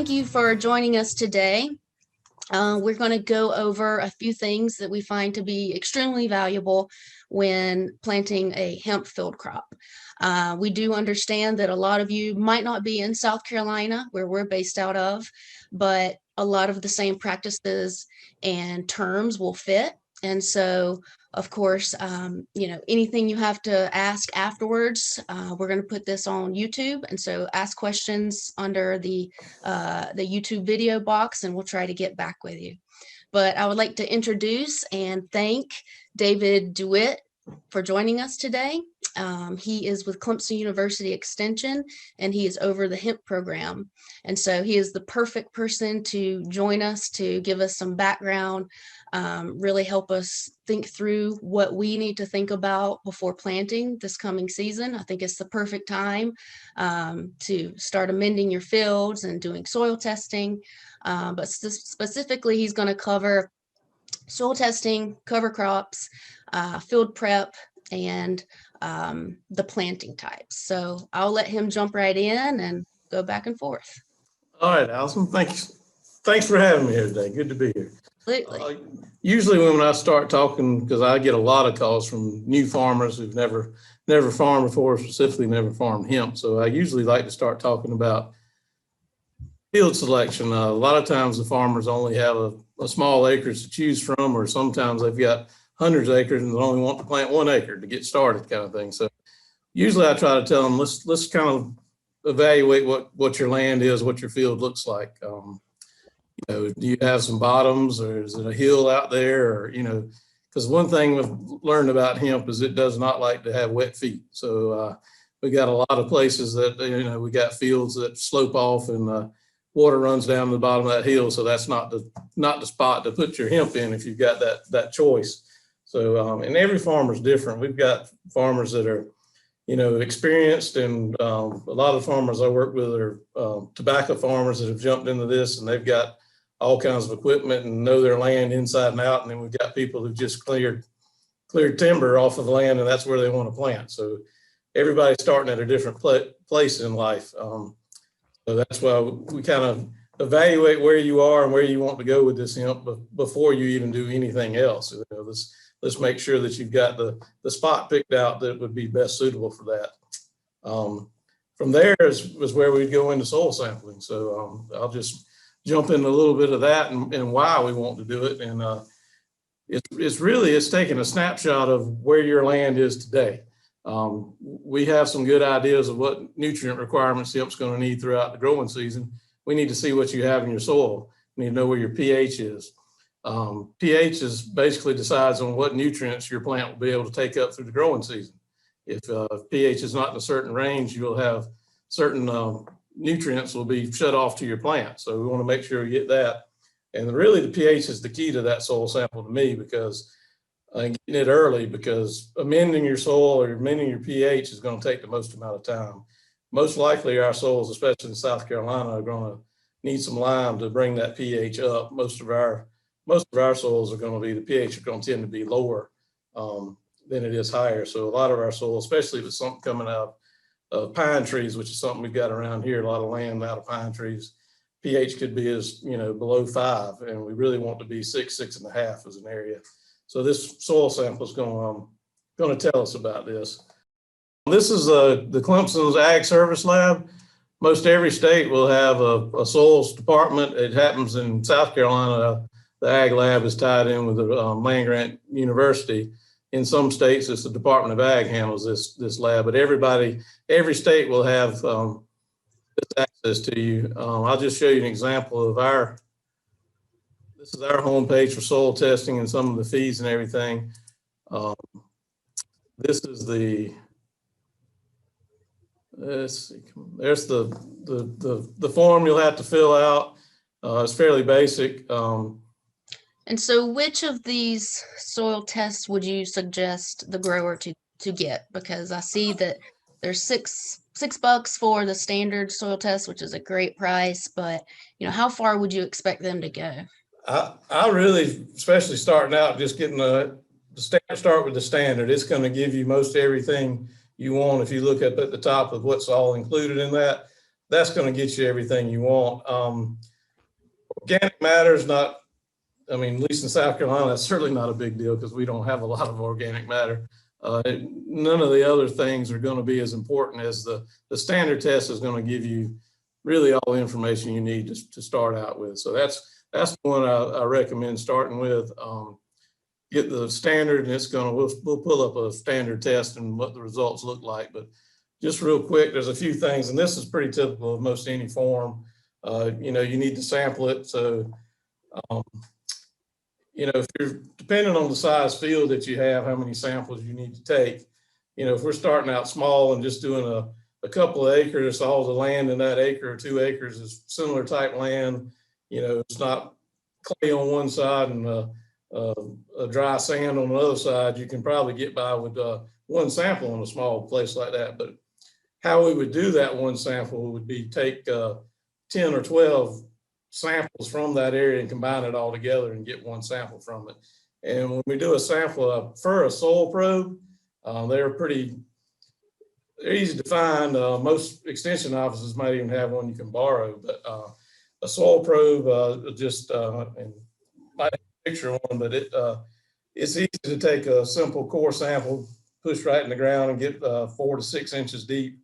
thank you for joining us today. We're going to go over a few things that we find to be extremely valuable when planting a hemp field crop. We do understand that a lot of you might not be in South Carolina, where we're based out of, but a lot of the same practices and terms will fit. And so, of course, anything you have to ask afterwards, we're going to put this on YouTube. And so ask questions under the YouTube video box, and we'll try to get back with you. But I would like to introduce and thank David Dewitt for joining us today. He is with Clemson University Extension, and he is over the hemp program. And so he is the perfect person to join us, to give us some background, really help us think through what we need to think about before planting this coming season. I think it's the perfect time to start amending your fields and doing soil testing. But specifically, he's going to cover soil testing, cover crops, field prep, and the planting types. So I'll let him jump right in and go back and forth. All right, Allison, thanks. Thanks for having me here today. Good to be here. Absolutely. Usually when I start talking, because I get a lot of calls from new farmers who've never farmed before, specifically never farmed hemp. So I usually like to start talking about field selection. A lot of times the farmers only have a small acres to choose from, or sometimes they've got hundreds of acres and they only want to plant 1 acre to get started, kind of thing. So usually I try to tell them, let's kind of evaluate what your land is, what your field looks like. Do you have some bottoms, or is it a hill out there, or, because one thing we've learned about hemp is it does not like to have wet feet. So we got a lot of places that, we got fields that slope off and water runs down the bottom of that hill. So that's not the spot to put your hemp in if you've got that choice. So, and every farmer is different. We've got farmers that are, experienced, and a lot of farmers I work with are tobacco farmers that have jumped into this, and they've got all kinds of equipment and know their land inside and out. And then we've got people who just cleared timber off of the land, and that's where they want to plant. So everybody's starting at a different place in life. So that's why we kind of evaluate where you are and where you want to go with this hemp before you even do anything else. Let's make sure that you've got the spot picked out that would be best suitable for that. From there is where we'd go into soil sampling. So I'll just jump into a little bit of that and why we want to do it. And it's taking a snapshot of where your land is today. We have some good ideas of what nutrient requirements hemp's going to need throughout the growing season. We need to see what you have in your soil. We need to know where your pH is. pH is basically decides on what nutrients your plant will be able to take up through the growing season. If pH is not in a certain range, you'll have certain nutrients will be shut off to your plant. So we want to make sure you get that. And really the pH is the key to that soil sample to me, because getting it early, because amending your soil or amending your pH is going to take the most amount of time. Most likely our soils, especially in South Carolina, are going to need some lime to bring that pH up. Most of our soils are going to be, the pH are going to tend to be lower than it is higher. So a lot of our soil, especially if it's something coming out of pine trees, which is something we've got around here, a lot of land out of pine trees, pH could be as, below 5, and we really want to be 6, 6.5 as an area. So this soil sample is going to tell us about this. This is the Clemson's Ag Service Lab. Most every state will have a soils department. It happens in South Carolina. The Ag Lab is tied in with the Land Grant University. In some states, it's the Department of Ag handles this lab, but every state will have this access to you. I'll just show you an example of this is our homepage for soil testing and some of the fees and everything. This is let's see, there's the form you'll have to fill out. It's fairly basic. And so which of these soil tests would you suggest the grower to get? Because I see that there's $6 for the standard soil test, which is a great price, but how far would you expect them to go? I really, especially starting out, just getting start with the standard. It's going to give you most everything you want. If you look up at the top of what's all included in that, that's going to get you everything you want. Organic matter is not, I mean, at least in South Carolina, that's certainly not a big deal because we don't have a lot of organic matter. None of the other things are going to be as important as the standard test is going to give you really all the information you need to start out with. So that's the one I recommend starting with. Get the standard, and we'll pull up a standard test and what the results look like. But just real quick, there's a few things, and this is pretty typical of most any form. You need to sample it. So, if you're depending on the size field that you have, how many samples you need to take, if we're starting out small and just doing a couple of acres, all the land in that acre or 2 acres is similar type land. It's not clay on one side and a dry sand on the other side. You can probably get by with one sample in a small place like that. But how we would do that one sample would be take 10 or 12 samples from that area and combine it all together and get one sample from it. And when we do a sample for a soil probe, they're easy to find. Most extension offices might even have one you can borrow, but a soil probe and might have a picture one, but it's easy to take a simple core sample, push right in the ground and get 4 to 6 inches deep,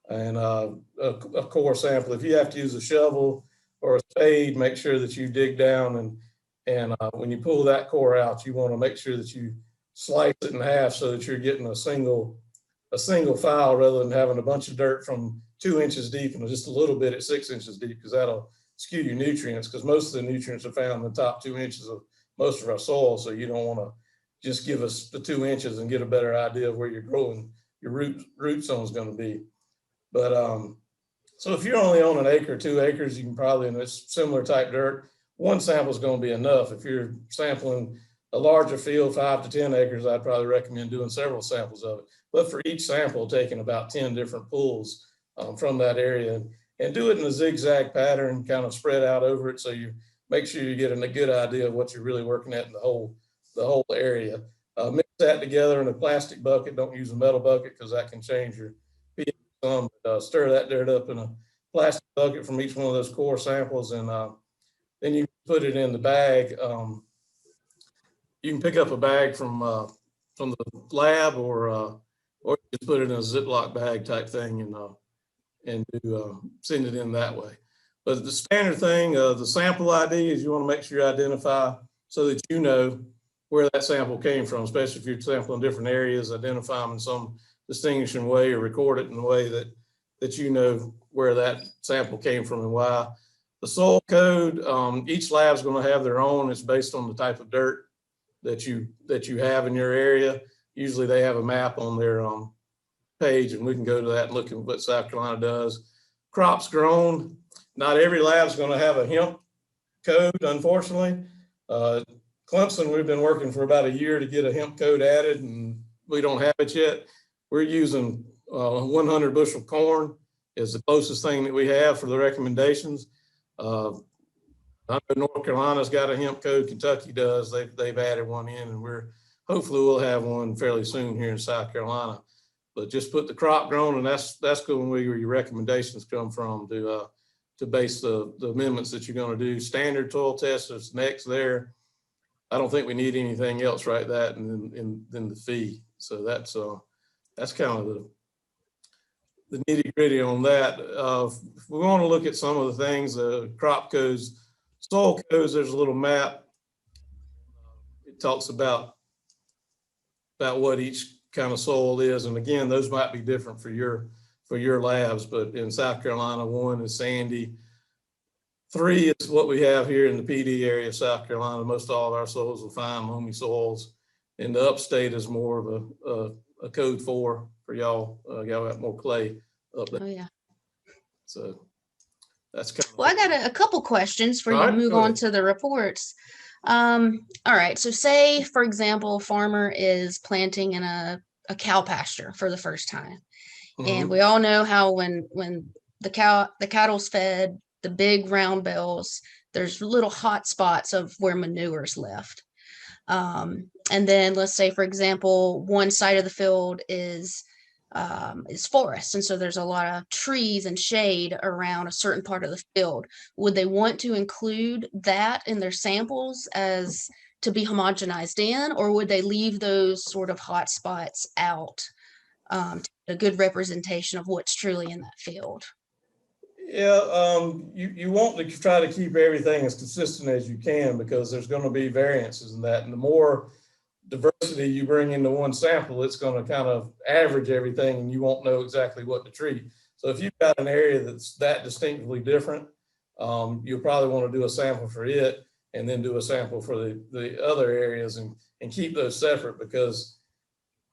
and a core sample. If you have to use a shovel or a spade, make sure that you dig down and when you pull that core out, you want to make sure that you slice it in half so that you're getting a single file rather than having a bunch of dirt from 2 inches deep and just a little bit at 6 inches deep, because that'll skew your nutrients, because most of the nutrients are found in the top 2 inches of most of our soil. So you don't want to just give us the 2 inches and get a better idea of where you're growing, your root zone is going to be. But so if you're only on an acre, 2 acres, you can probably, in this similar type dirt, one sample is going to be enough. If you're sampling a larger field, 5 to 10 acres, I'd probably recommend doing several samples of it. But for each sample, taking about 10 different pulls from that area, and do it in a zigzag pattern, kind of spread out over it, so you make sure you get a good idea of what you're really working at in the whole area. Mix that together in a plastic bucket. Don't use a metal bucket because that can change your pH some. Stir that dirt up in a plastic bucket from each one of those core samples, and then you put it in the bag. You can pick up a bag from the lab, or you just put it in a Ziploc bag type thing and send it in that way. But the standard thing, the sample ID, is you want to make sure you identify so that you know where that sample came from, especially if you're sampling different areas. Identify them in some distinguishing way, or record it in a way that you know where that sample came from and why. The soil code, each lab is going to have their own. It's based on the type of dirt that you have in your area. Usually they have a map on their page, and we can go to that and look at what South Carolina does. Crops grown, not every lab is going to have a hemp code, unfortunately. Clemson, we've been working for about a year to get a hemp code added, and we don't have it yet. We're using 100 bushel corn is the closest thing that we have for the recommendations. I know North Carolina's got a hemp code. Kentucky does. They've added one in, and hopefully we'll have one fairly soon here in South Carolina. But just put the crop grown, and that's going where your recommendations come from to base the amendments that you're going to do. Standard soil test is next there. I don't think we need anything else right that, and then the fee. So that's kind of the nitty gritty on that. If we want to look at some of the things, crop codes, soil codes, there's a little map. It talks about what each kind of soil is. And again, those might be different for your labs, but in South Carolina, 1 is sandy. 3 is what we have here in the PD area of South Carolina. Most all of our soils are fine, loamy soils. And the upstate is more of a code 4 for y'all. Y'all got more clay up there. Oh yeah. So that's kind of. Well, I got a couple questions for you to move on to the reports. All right. So say, for example, farmer is planting in a cow pasture for the first time. Mm-hmm. And we all know how when the cattle's fed, the big round bells, there's little hot spots of where manure is left. And then let's say, for example, one side of the field is is forest. And so there's a lot of trees and shade around a certain part of the field. Would they want to include that in their samples as to be homogenized in, or would they leave those sort of hot spots out, to get a good representation of what's truly in that field? Yeah, you want to try to keep everything as consistent as you can, because there's going to be variances in that. And the more diversity you bring into one sample, it's going to kind of average everything and you won't know exactly what to treat. So if you've got an area that's that distinctly different, you'll probably want to do a sample for it and then do a sample for the other areas, and keep those separate, because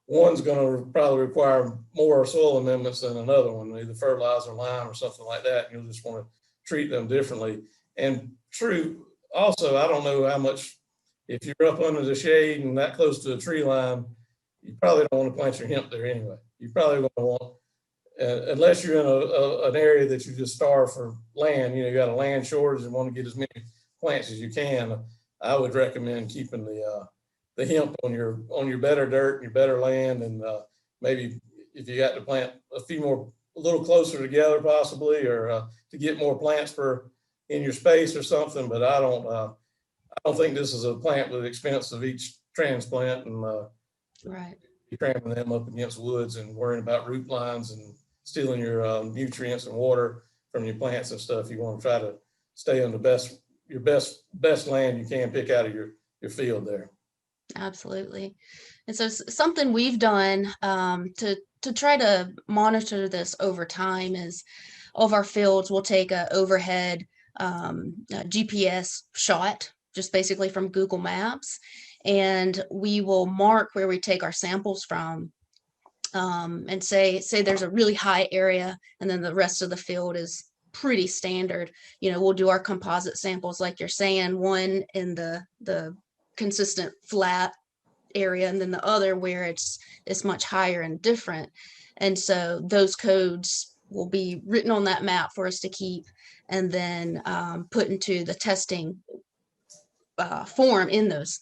one's going to probably require more soil amendments than another one, either fertilizer, lime, or something like that. You'll just want to treat them differently. And true, also, I don't know how much, if you're up under the shade and that close to a tree line, you probably don't want to plant your hemp there anyway. You probably going to want, unless you're in an area that you just starve for land, you got a land shortage and want to get as many plants as you can, I would recommend keeping the hemp on your better dirt and your better land, and maybe if you got to plant a few more, a little closer together possibly, or to get more plants in your space or something. But I don't think this is a plant with the expense of each transplant, and Right. you're cramping them up against woods and worrying about root lines and stealing your nutrients and water from your plants and stuff. You want to try to stay on your best land you can pick out of your field there. Absolutely. And so something we've done, to try to monitor this over time is, all of our fields will take a overhead GPS shot, just basically from Google Maps, and we will mark where we take our samples from, and say there's a really high area and then the rest of the field is pretty standard. We'll do our composite samples like you're saying, one in the consistent flat area, and then the other where it's much higher and different. And so those codes will be written on that map for us to keep, and then put into the testing form in those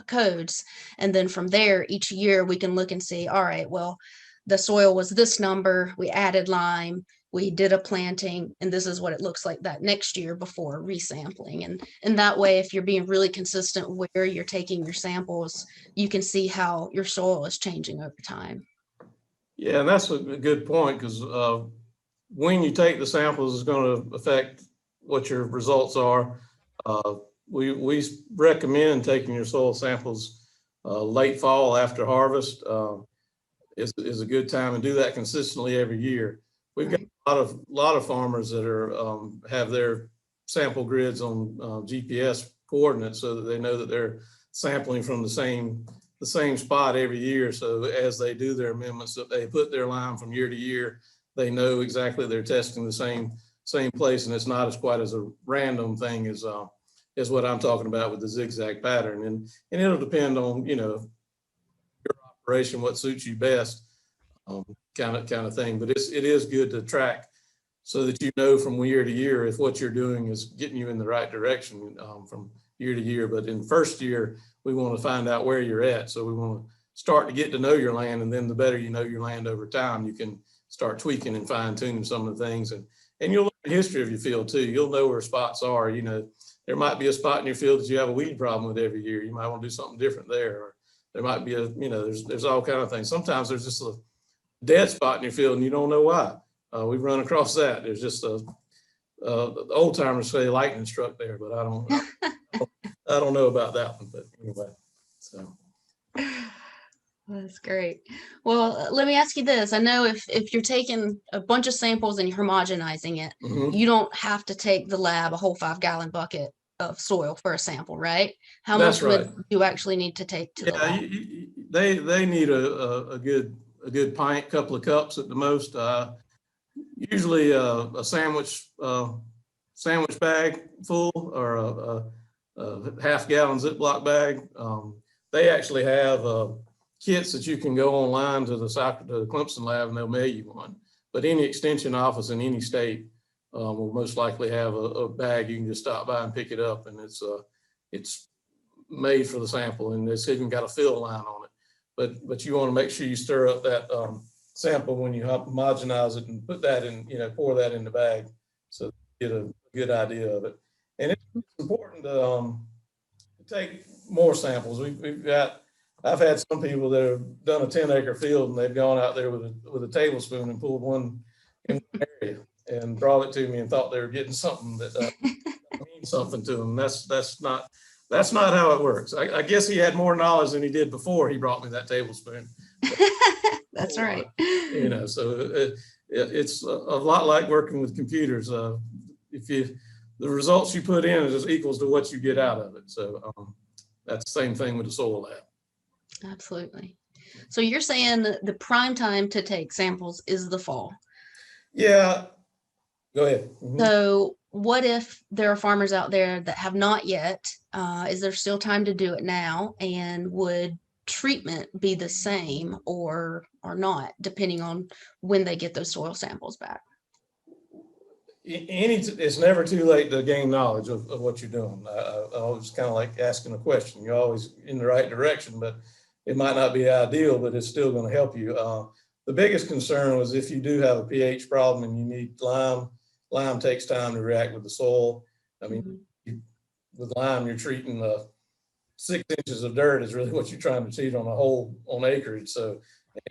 codes. And then from there, each year we can look and see, all right, well, the soil was this number, we added lime, we did a planting, and this is what it looks like that next year before resampling. And that way, if you're being really consistent where you're taking your samples, you can see how your soil is changing over time. Yeah, and that's a good point, because when you take the samples is going to affect what your results are. We recommend taking your soil samples late fall after harvest is a good time, and do that consistently every year. We've got a lot of farmers that are have their sample grids on GPS coordinates, so that they know that they're sampling from the same spot every year. So as they do their amendments, that they put their lime from year to year, they know exactly they're testing the same place, and it's not as quite as a random thing as what I'm talking about with the zigzag pattern. And it'll depend on your operation, what suits you best, kind of thing. But it is good to track, so that you know from year to year if what you're doing is getting you in the right direction from year to year. But in first year, we want to find out where you're at. So we want to start to get to know your land, and then the better you know your land over time, you can start tweaking and fine tuning some of the things. And you'll look at the history of your field too. You'll know where spots are. There might be a spot in your field that you have a weed problem with every year. You might want to do something different there. Or there might be there's all kind of things. Sometimes there's just a dead spot in your field and you don't know why. We've run across that. There's just the old timers say lightning struck there, but I don't know about that one. But anyway, so. That's great. Well, let me ask you this. I know if you're taking a bunch of samples and you're homogenizing it, you don't have to take the lab a whole 5-gallon bucket of soil for a sample, right? How much would you actually need to take to the lab? They need a good pint, couple of cups at the most. Usually a sandwich bag full, or a half-gallon Ziploc bag. They actually have kits that you can go online to the Clemson lab and they'll mail you one. But any extension office in any state will most likely have a bag. You can just stop by and pick it up, and it's made for the sample, and it's even got a fill line on it. But you want to make sure you stir up that sample when you homogenize it and put that in, pour that in the bag, so you get a good idea of it. And it's important to take more samples. I've had some people that have done a 10-acre field and they've gone out there with a tablespoon and pulled one in one area and brought it to me and thought they were getting something that means something to them. That's not how it works. I guess he had more knowledge than he did before he brought me that tablespoon. That's right. So it's a lot like working with computers. The results you put in is just equals to what you get out of it. So that's the same thing with the soil lab. Absolutely. So you're saying the prime time to take samples is the fall. Yeah. Go ahead. Mm-hmm. So what if there are farmers out there that have not yet? Is there still time to do it now? And would treatment be the same or not, depending on when they get those soil samples back? It's never too late to gain knowledge of what you're doing. I always kind of like asking a question. You're always in the right direction, but it might not be ideal, but it's still going to help you. The biggest concern was if you do have a pH problem and you need lime. Lime takes time to react with the soil. I mean, with lime, you're treating 6 inches of dirt is really what you're trying to treat on acreage. So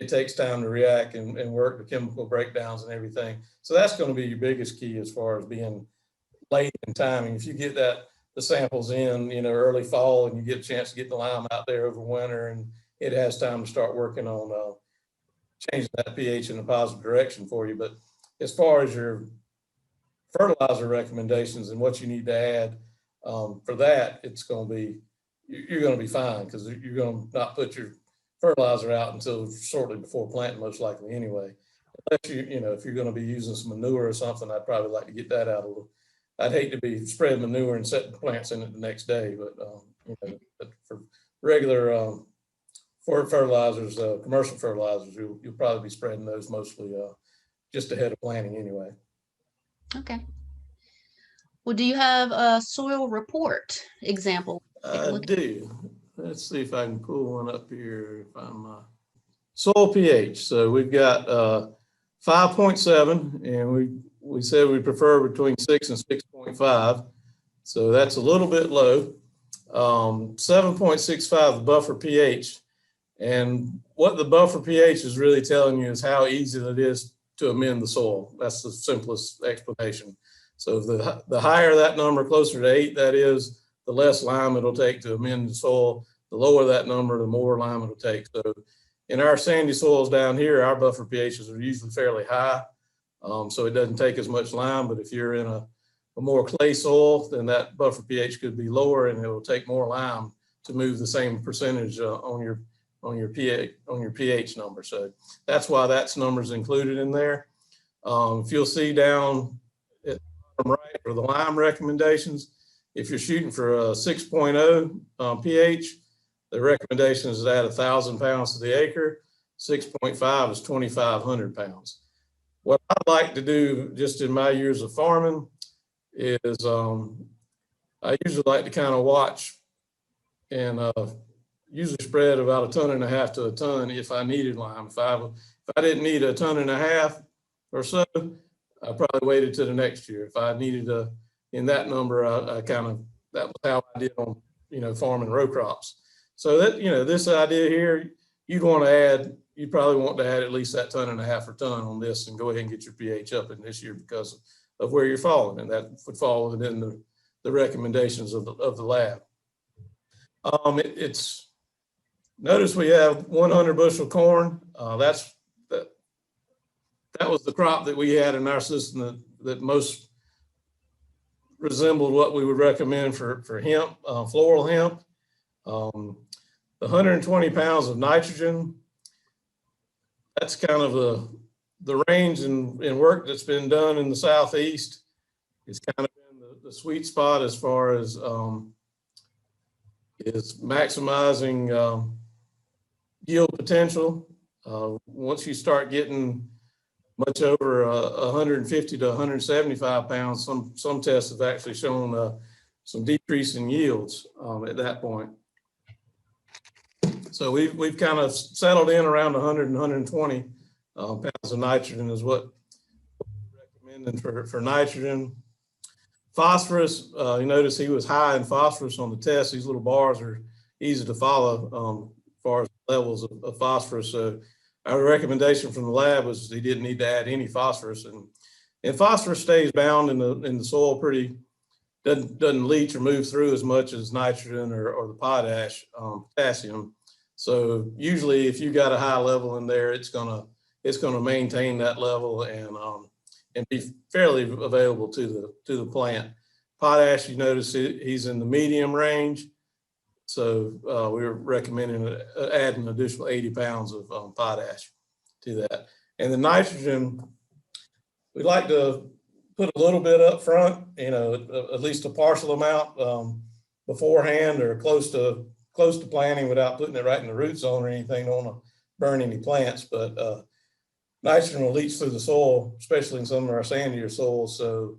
it takes time to react and work the chemical breakdowns and everything. So that's going to be your biggest key as far as being late in timing. If you get the samples in, early fall, and you get a chance to get the lime out there over winter, and it has time to start working on changing that pH in a positive direction for you. But as far as your fertilizer recommendations and what you need to add for that, you're going to be fine, because you're going to not put your fertilizer out until shortly before planting, most likely anyway. Unless if you're going to be using some manure or something, I'd probably like to get that out a little. I'd hate to be spreading manure and setting plants in it the next day, but but for regular fertilizers, commercial fertilizers, you'll probably be spreading those mostly just ahead of planting anyway. Okay. Well, do you have a soil report example? I do. Let's see if I can pull one up here. If I'm soil pH. So we've got 5.7, and we said we prefer between 6 and 6.5. So that's a little bit low. 7.65 the buffer pH, and what the buffer pH is really telling you is how easy it is to amend the soil. That's the simplest explanation. So the higher that number, closer to 8 that is, the less lime it'll take to amend the soil. The lower that number, the more lime it'll take. So in our sandy soils down here, our buffer pHs are usually fairly high. So it doesn't take as much lime, but if you're in a more clay soil, then that buffer pH could be lower, and it will take more lime to move the same percentage on your pH number. So that's why that's numbers included in there. If you'll see down at the bottom right for the lime recommendations, if you're shooting for a 6.0 pH, the recommendation is to add 1,000 pounds to the acre. 6.5 is 2,500 pounds. What I'd like to do, just in my years of farming, is I usually like to kind of watch and usually spread about 1.5 tons to a ton if I needed lime. If I didn't need 1.5 tons or so, I probably waited to the next year. If I needed in that number, that was how I did on farming row crops. So that this idea here, you'd probably want to add at least that 1.5 tons or ton on this, and go ahead and get your pH up in this year because of where you're falling, and that would fall within the recommendations of the lab. Notice we have 100 bushel corn. That was the crop that we had in our system that most resembled what we would recommend for hemp, floral hemp. The 120 pounds of nitrogen, that's kind of the range in work that's been done in the Southeast. It's kind of been the sweet spot as far as is maximizing yield potential. Once you start getting much over 150 to 175 pounds, some tests have actually shown some decrease in yields at that point. So we've kind of settled in around 100 and 120 pounds of nitrogen is what we're recommending for nitrogen. Phosphorus, you notice he was high in phosphorus on the test. These little bars are easy to follow as far as levels of phosphorus. So our recommendation from the lab was he didn't need to add any phosphorus, and phosphorus stays bound in the soil pretty, doesn't leach or move through as much as nitrogen or the potash, potassium. So usually if you got a high level in there, it's gonna maintain that level and be fairly available to the plant. Potash, you notice he's in the medium range. So we're recommending adding an additional 80 pounds of potash to that. And the nitrogen, we like to put a little bit up front, at least a partial amount beforehand or close to planting without putting it right in the root zone or anything. Don't want to burn any plants, but nitrogen will leach through the soil, especially in some of our sandier soils. So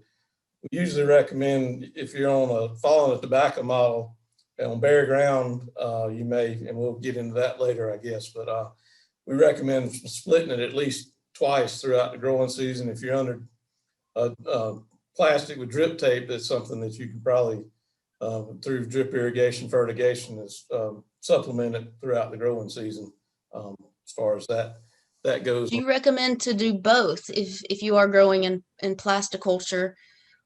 we usually recommend if you're following a tobacco model on bare ground, you may, and we'll get into that later, I guess, but we recommend splitting it at least twice throughout the growing season. If you're under plastic with drip tape, that's something that you can probably, through drip irrigation, fertigation, is supplemented throughout the growing season as far as that goes. Do you recommend to do both? If you are growing in plasticulture,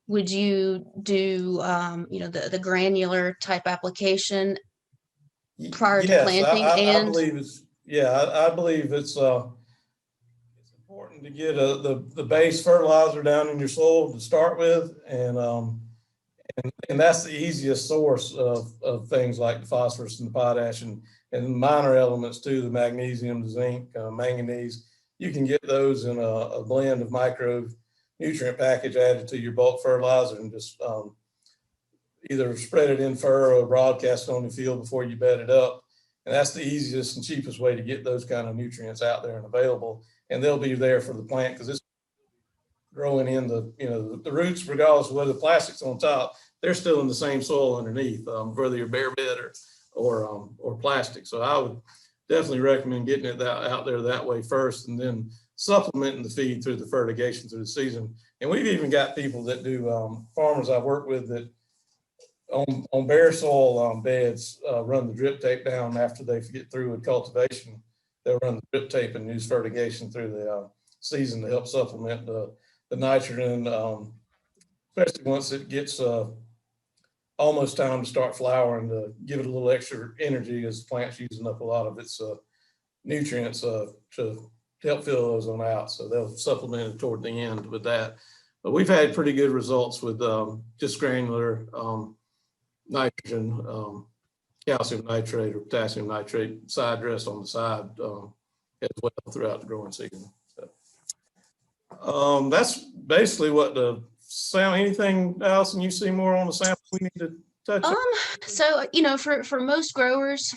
would you do the granular type application prior to planting? I believe I believe it's important to get the base fertilizer down in your soil to start with, and that's the easiest source of things like the phosphorus and the potash and minor elements too, the magnesium, the zinc, manganese. You can get those in a blend of micronutrient package added to your bulk fertilizer and just either spread it in furrow or broadcast it on the field before you bed it up. And that's the easiest and cheapest way to get those kind of nutrients out there and available. And they'll be there for the plant because it's growing in the roots, regardless of whether the plastic's on top, they're still in the same soil underneath, whether you're bare bed or plastic. So I would definitely recommend getting it out there that way first, and then supplementing the feed through the fertigation through the season. And we've even got people that do, farmers I've worked with that on bare soil beds run the drip tape down after they get through with cultivation. They'll run the drip tape and use fertigation through the season to help supplement the nitrogen, especially once it gets almost time to start flowering, to give it a little extra energy as the plant's using up a lot of its nutrients to help fill those on out. So they'll supplement it toward the end with that. But we've had pretty good results with just granular nitrogen, calcium nitrate or potassium nitrate side dress on the side as well throughout the growing season. So, that's basically what the sound. Anything else, and you see more on the sample we need to touch on? So for most growers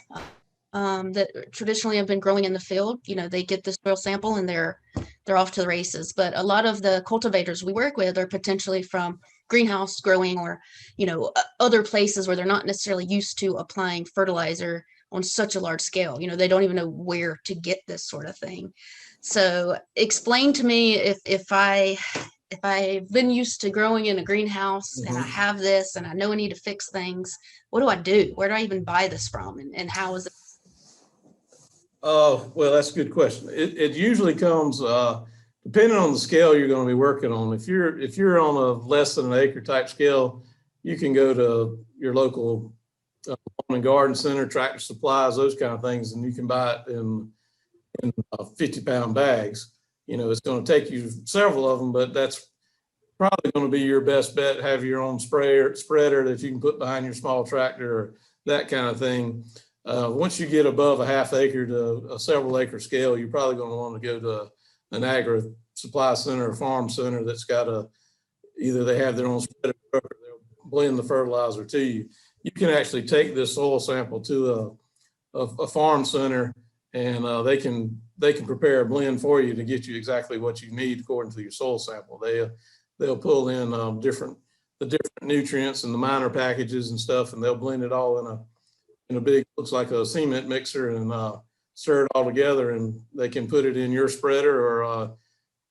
that traditionally have been growing in the field, they get the soil sample and they're off to the races. But a lot of the cultivators we work with are potentially from greenhouse growing or other places where they're not necessarily used to applying fertilizer on such a large scale. They don't even know where to get this sort of thing. So explain to me, if I've been used to growing in a greenhouse and I have this and I know I need to fix things, what do I do? Where do I even buy this from, and how is it? Well, that's a good question. It usually comes depending on the scale you're going to be working on. If you're on a less than an acre type scale, you can go to your local lawn and garden center, Tractor Supplies, those kind of things, and you can buy it in 50-pound bags. It's going to take you several of them, but that's probably going to be your best bet. Have your own spreader that you can put behind your small tractor or that kind of thing. Once you get above a half acre to a several acre scale, you're probably going to want to go to an agri supply center or farm center that's got either they have their own spreader or they'll blend the fertilizer to you. You can actually take this soil sample to a farm center, and they can prepare a blend for you to get you exactly what you need according to your soil sample. They'll pull in the different nutrients and the minor packages and stuff, and they'll blend it all in a big, looks like a cement mixer, and stir it all together, and they can put it in your spreader or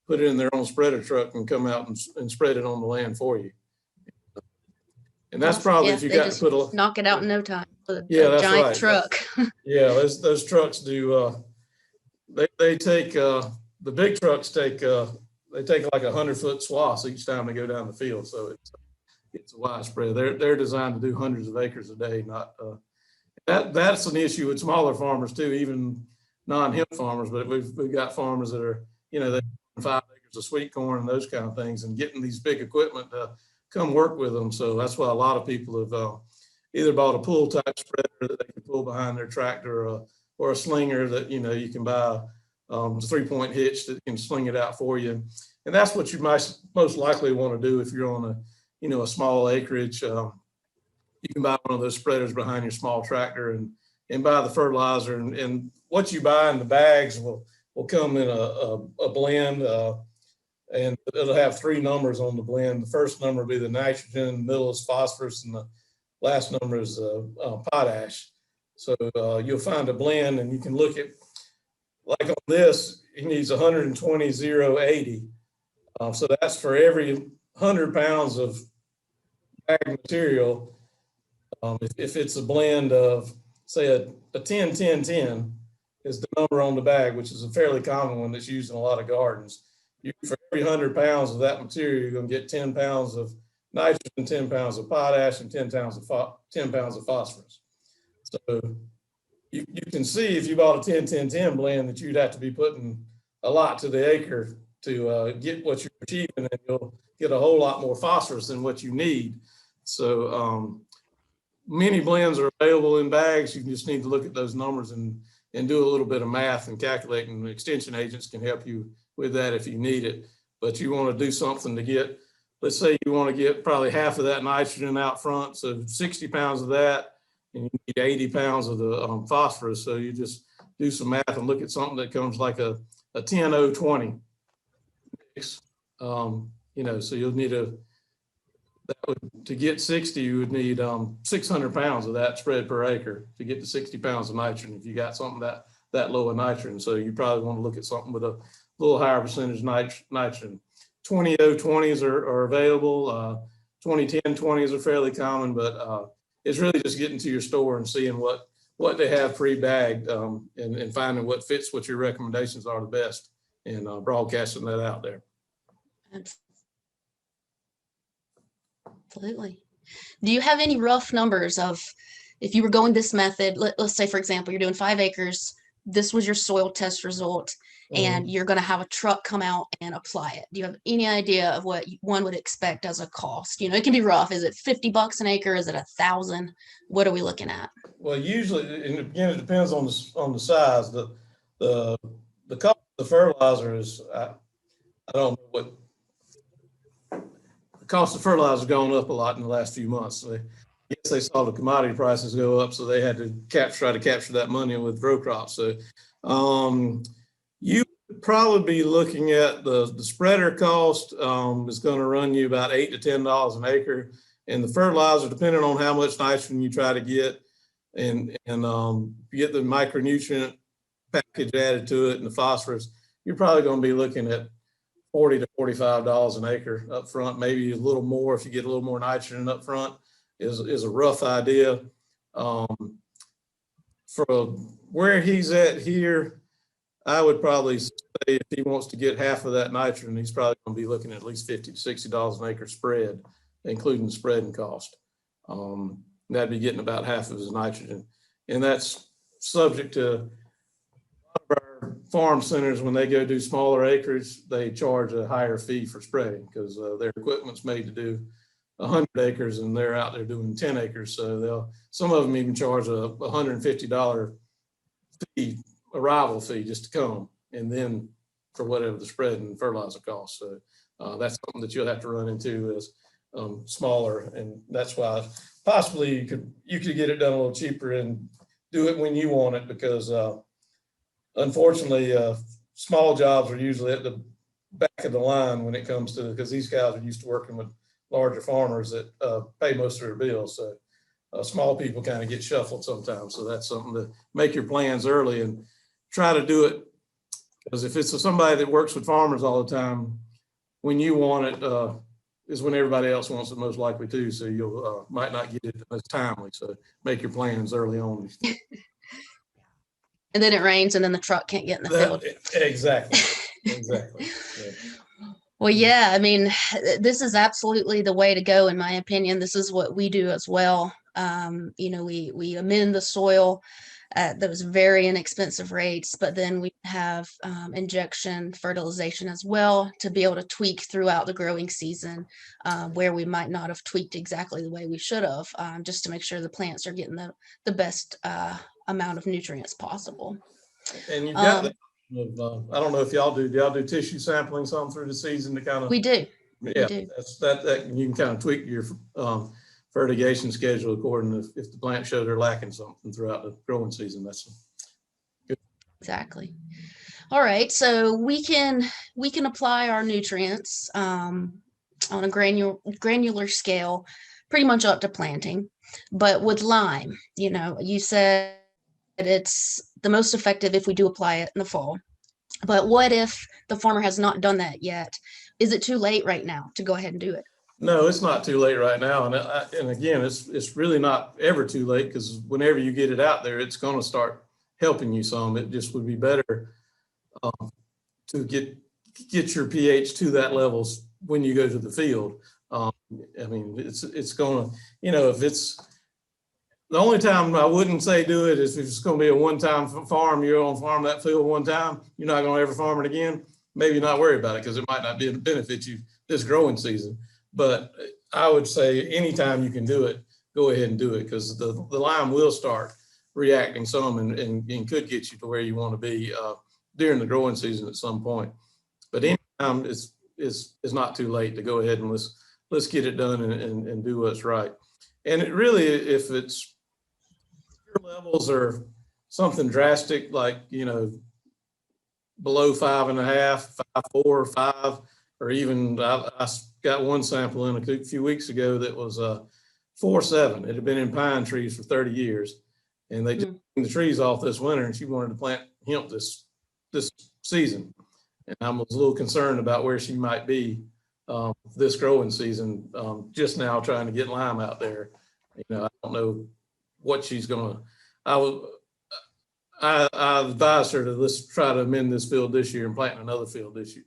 put it in their own spreader truck and come out and spread it on the land for you. And that's probably, Yeah, if you they got to just put a, knock it out in no time with yeah, a that's giant right. truck. Yeah, those trucks do, they take, the big trucks take, they take like 100-foot swaths each time they go down the field. So it's widespread. They're designed to do hundreds of acres a day, not, that's an issue with smaller farmers too, even non-hemp farmers, but we've got farmers that are, they have 5 acres of sweet corn and those kind of things, and getting these big equipment to come work with them. So that's why a lot of people have either bought a pull type spreader that they can pull behind their tractor, or a slinger that, you can buy a 3-point hitch that can sling it out for you. And that's what you might most likely want to do if you're on a small acreage. You can buy one of those spreaders behind your small tractor and buy the fertilizer, and what you buy in the bags will come in a blend, and it'll have 3 numbers on the blend. The first number will be the nitrogen, the middle is phosphorus, and the last number is potash. So you'll find a blend, and you can look at, like on this, he needs 120-0-80. So that's for every 100 pounds of bag material. If it's a blend of, say, a 10-10-10 is the number on the bag, which is a fairly common one that's used in a lot of gardens. For every 100 pounds of that material, you're going to get 10 pounds of nitrogen, 10 pounds of potash, and 10 pounds of phosphorus. So you can see, if you bought a 10-10-10 blend, that you'd have to be putting a lot to the acre to get what you're achieving, and you'll get a whole lot more phosphorus than what you need. So many blends are available in bags. You just need to look at those numbers and do a little bit of math and calculate, and extension agents can help you with that if you need it. But you want to do something to get, let's say you want to get probably half of that nitrogen out front, so 60 pounds of that, and you need 80 pounds of the phosphorus. So you just do some math and look at something that comes like a 10-0-20 mix. So you'll need to get 60, you would need 600 pounds of that spread per acre to get to 60 pounds of nitrogen if you got something that low of nitrogen. So you probably want to look at something with a little higher percentage nitrogen. 20-0-20s are available. 20-10-20s are fairly common, but it's really just getting to your store and seeing what they have pre-bagged, and finding what fits what your recommendations are the best, and broadcasting that out there. Absolutely. Do you have any rough numbers of, if you were going this method, let's say, for example, you're doing 5 acres, this was your soil test result, and you're going to have a truck come out and apply it. Do you have any idea of what one would expect as a cost? It can be rough. Is it $50 an acre? Is it $1,000? What are we looking at? Well, usually, and again, it depends on the size. The cost of the fertilizer is, I don't know what. The cost of fertilizer has gone up a lot in the last few months. So I guess they saw the commodity prices go up, so they had to try to capture that money with row crops. So you would probably be looking at the spreader cost is going to run you about $8 to $10 an acre, and the fertilizer, depending on how much nitrogen you try to get, and get the micronutrient package added to it and the phosphorus, you're probably going to be looking at $40 to $45 an acre up front, maybe a little more if you get a little more nitrogen up front, is a rough idea. For where he's at here, I would probably say if he wants to get half of that nitrogen, he's probably going to be looking at least $50 to $60 an acre spread, including the spreading cost. That'd be getting about half of his nitrogen. And that's subject to, a lot of our farm centers, when they go do smaller acreage, they charge a higher fee for spreading because their equipment's made to do 100 acres and they're out there doing 10 acres. So some of them even charge a $150 fee, arrival fee, just to come, and then for whatever the spread and fertilizer costs. So that's something that you'll have to run into as smaller, and that's why possibly you could get it done a little cheaper and do it when you want it, because unfortunately small jobs are usually at the back of the line when it comes to, because these guys are used to working with larger farmers that pay most of their bills. So small people kind of get shuffled sometimes. So that's something to make your plans early. And try to do it, because if it's somebody that works with farmers all the time, when you want it is when everybody else wants it most likely too. So you'll might not get it as timely. So make your plans early on. And then it rains and then the truck can't get in the field. Exactly. Exactly. Yeah. Well, yeah, I mean, this is absolutely the way to go, in my opinion. This is what we do as well. We amend the soil at those very inexpensive rates, but then we have injection fertilization as well to be able to tweak throughout the growing season where we might not have tweaked exactly the way we should have, just to make sure the plants are getting the best amount of nutrients possible. And you've got I don't know if y'all do tissue sampling some through the season to kind of. We do. Yeah, that you can kind of tweak your fertigation schedule according to if the plant show they're lacking something throughout the growing season. That's good. Exactly. All right, so we can apply our nutrients on a granular scale, pretty much up to planting. But with lime, you said it's the most effective if we do apply it in the fall. But what if the farmer has not done that yet? Is it too late right now to go ahead and do it? No, it's not too late right now. And again, it's really not ever too late, because whenever you get it out there, it's going to start helping you some. It just would be better to get your pH to that level when you go to the field. I mean, it's going to, if it's the only time I wouldn't say do it is if it's going to be a one-time farm, you're on farm that field one time, you're not going to ever farm it again. Maybe not worry about it, because it might not benefit you this growing season. But I would say anytime you can do it, go ahead and do it, because the lime will start reacting some and could get you to where you want to be during the growing season at some point. But anytime it's not too late to go ahead and let's get it done and do what's right. And it really, if it's your levels are something drastic, like, below 5.5, 5.4, 5, or even I got one sample in a few weeks ago that was 4.7. It had been in pine trees for 30 years, and they just took the trees off this winter, and she wanted to plant hemp this season. And I was a little concerned about where she might be this growing season, just now trying to get lime out there. I don't know what she's going to, I advised her to let's try to amend this field this year and plant another field this year,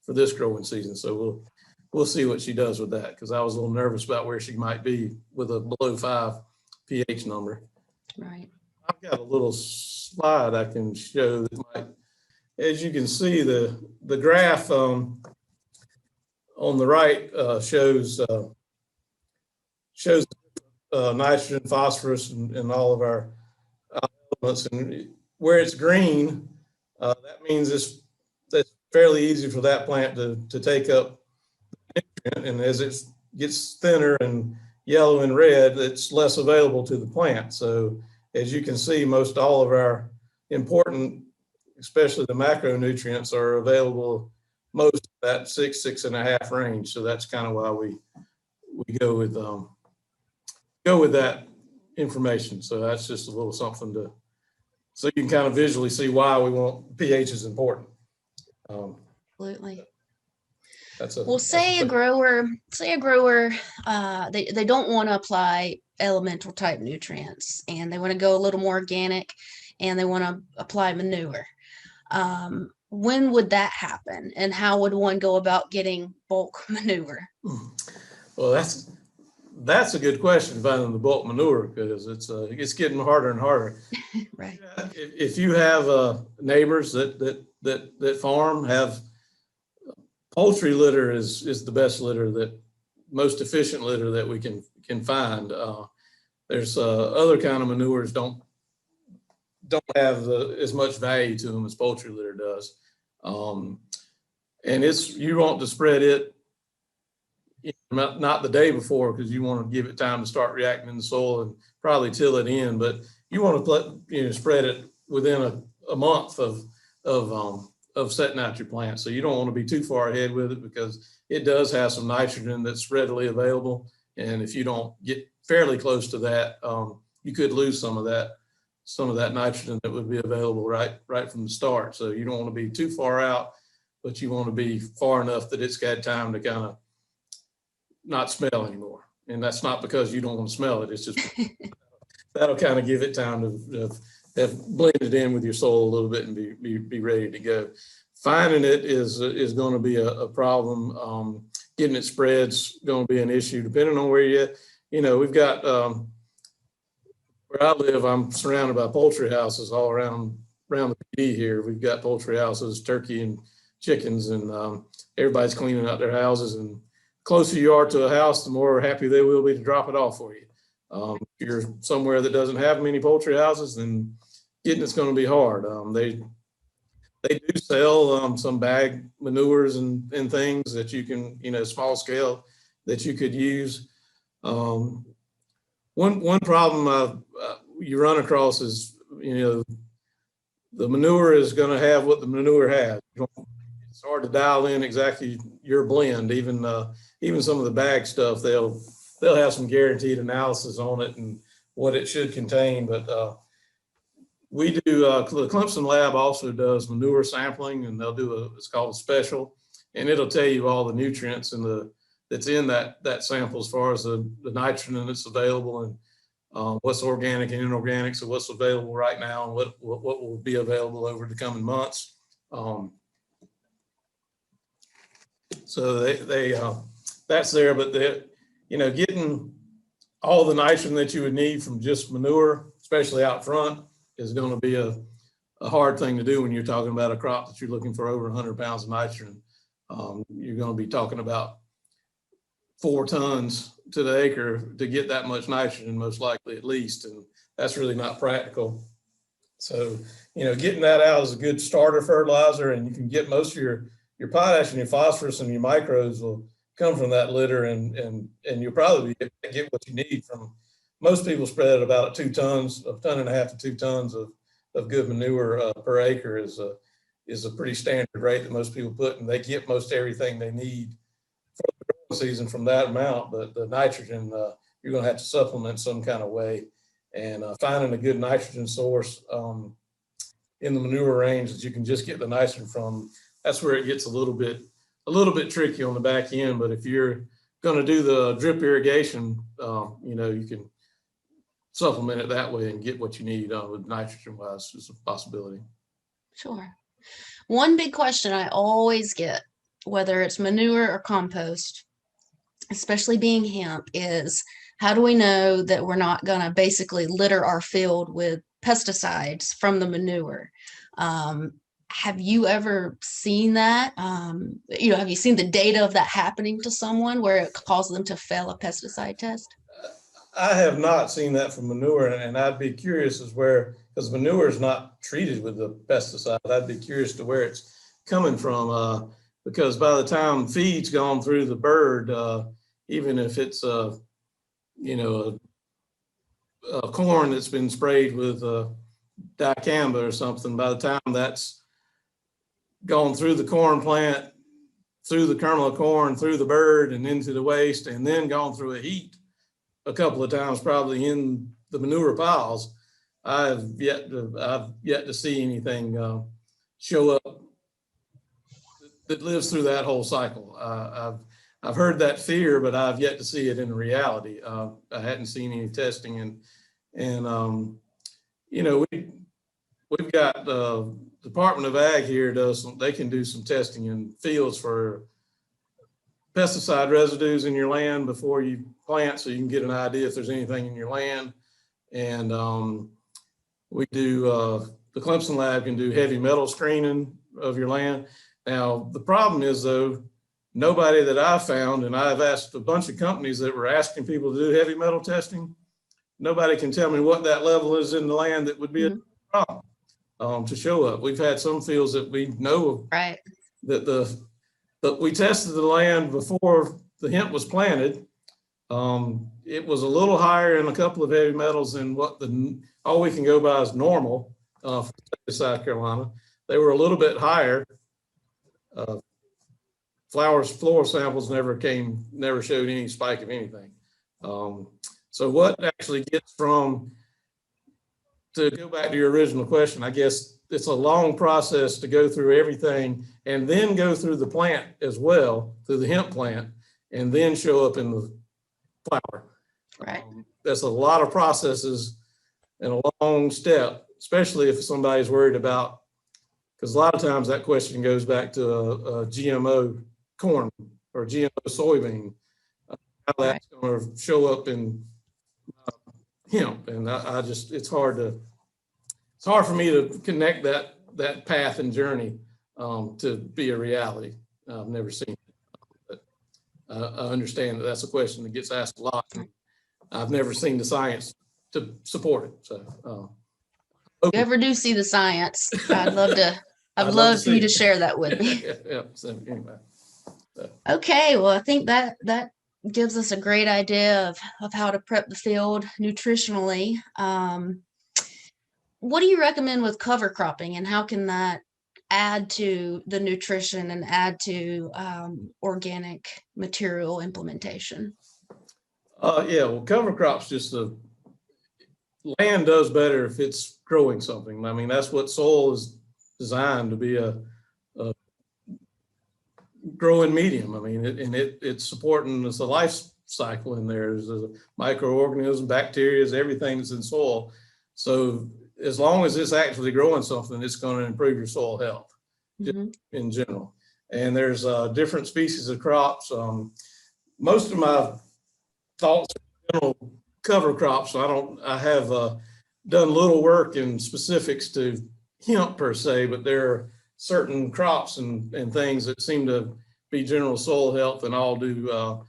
for this growing season. So we'll see what she does with that, because I was a little nervous about where she might be with a below 5 pH number. Right. I've got a little slide I can show that might, as you can see, the graph on the right shows nitrogen, phosphorus, and all of our elements. And where it's green, that means that's fairly easy for that plant to take up nutrient. And as it gets thinner and yellow and red, it's less available to the plant. So as you can see, most all of our important, especially the macronutrients, are available most of that 6.5 range. So that's kind of why we go with that information. So that's just a little something so you can kind of visually see why we want pH is important. Absolutely. Say a grower, they don't want to apply elemental type nutrients, and they want to go a little more organic, and they want to apply manure. When would that happen, and how would one go about getting bulk manure? Well, that's a good question, finding the bulk manure, because it's getting harder and harder. Right. If you have neighbors that farm, have poultry litter is the best litter, that most efficient litter that we can find. There's other kind of manures don't have as much value to them as poultry litter does. And you want to spread it, not the day before, because you want to give it time to start reacting in the soil and probably till it in, but you want to spread it within a month of setting out your plant. So you don't want to be too far ahead with it, because it does have some nitrogen that's readily available. And if you don't get fairly close to that, you could lose some of that some of that nitrogen that would be available right from the start. So you don't want to be too far out, but you want to be far enough that it's got time to kind of not smell anymore. And that's not because you don't want to smell it. It's just that'll kind of give it time to have blended in with your soil a little bit and be ready to go. Finding it is going to be a problem. Getting it spread's going to be an issue, depending on where we've got, where I live, I'm surrounded by poultry houses all around the PD here. We've got poultry houses, turkey and chickens, and everybody's cleaning out their houses. And the closer you are to a house, the more happy they will be to drop it off for you. If you're somewhere that doesn't have many poultry houses, then getting it's going to be hard. They do sell some bag manures and things that you can, small scale that you could use. One problem you run across is, the manure is going to have what the manure has. It's hard to dial in exactly your blend. Even some of the bag stuff, they'll have some guaranteed analysis on it and what it should contain. But we do, the Clemson lab also does manure sampling, and they'll do it's called a special, and it'll tell you all the nutrients that's in that sample as far as the nitrogen that's available, and what's organic and inorganic, so what's available right now and what will be available over the coming months. So they that's there, but getting all the nitrogen that you would need from just manure, especially out front, is going to be a hard thing to do when you're talking about a crop that you're looking for over 100 pounds of nitrogen. You're going to be talking about 4 tons to the acre to get that much nitrogen, most likely at least, and that's really not practical. So, getting that out is a good starter fertilizer, and you can get most of your potash and your phosphorus and your micros will come from that litter, and you'll probably get what you need from. Most people spread about 2 tons, a ton and a half to 2 tons of good manure per acre is a pretty standard rate that most people put, and they get most everything they need for the growing season from that amount. But the nitrogen, you're going to have to supplement some kind of way, and finding a good nitrogen source in the manure range that you can just get the nitrogen from, that's where it gets a little bit tricky on the back end. But if you're going to do the drip irrigation, you can supplement it that way and get what you need with nitrogen wise is a possibility. Sure. One big question I always get, whether it's manure or compost, especially being hemp, is how do we know that we're not going to basically litter our field with pesticides from the manure? Have you ever seen that? Have you seen the data of that happening to someone where it causes them to fail a pesticide test? I have not seen that from manure, and I'd be curious because manure is not treated with the pesticide. I'd be curious to where it's coming from, because by the time feed's gone through the bird, even if it's a corn that's been sprayed with dicamba or something, by the time that's gone through the corn plant, through the kernel of corn, through the bird, and into the waste, and then gone through a heat a couple of times, probably in the manure piles, I've yet to see anything show up that lives through that whole cycle. I've heard that fear, but I've yet to see it in reality. I hadn't seen any testing, and we've got the Department of Ag here they can do some testing in fields for pesticide residues in your land before you plant, so you can get an idea if there's anything in your land. And we do, the Clemson lab can do heavy metal screening of your land. Now, the problem is, though, nobody that I've found, and I've asked a bunch of companies that were asking people to do heavy metal testing, nobody can tell me what that level is in the land that would be a problem to show up. We've had some fields that we know of, right, but we tested the land before the hemp was planted. It was a little higher in a couple of heavy metals than what all we can go by is normal for South Carolina. They were a little bit higher. Flower samples never showed any spike of anything. So what actually gets from to go back to your original question, I guess it's a long process to go through everything and then go through the plant as well, through the hemp plant, and then show up in the flower. Right. That's a lot of processes and a long step, especially if somebody's worried about, because a lot of times that question goes back to a GMO corn or GMO soybean, how that's going to show up in hemp. And I just, it's hard for me to connect that path and journey to be a reality. I've never seen it, but I understand that that's a question that gets asked a lot. I've never seen the science to support it. So, If you ever do see the science, I'd love for you to share that with me. Yeah. So anyway. Okay, well, I think that gives us a great idea of how to prep the field nutritionally. What do you recommend with cover cropping, and how can that add to the nutrition and add to organic material implementation? Yeah, well, cover crops, just the land does better if it's growing something. I mean, that's what soil is designed to be, a growing medium. I mean, it's supporting, there's a life cycle in there. There's a microorganism, bacteria, everything that's in soil. So as long as it's actually growing something, it's going to improve your soil health in general. And there's different species of crops. Most of my thoughts are general cover crops. So I have done little work in specifics to hemp per se, but there are certain crops and things that seem to be general soil health, and all do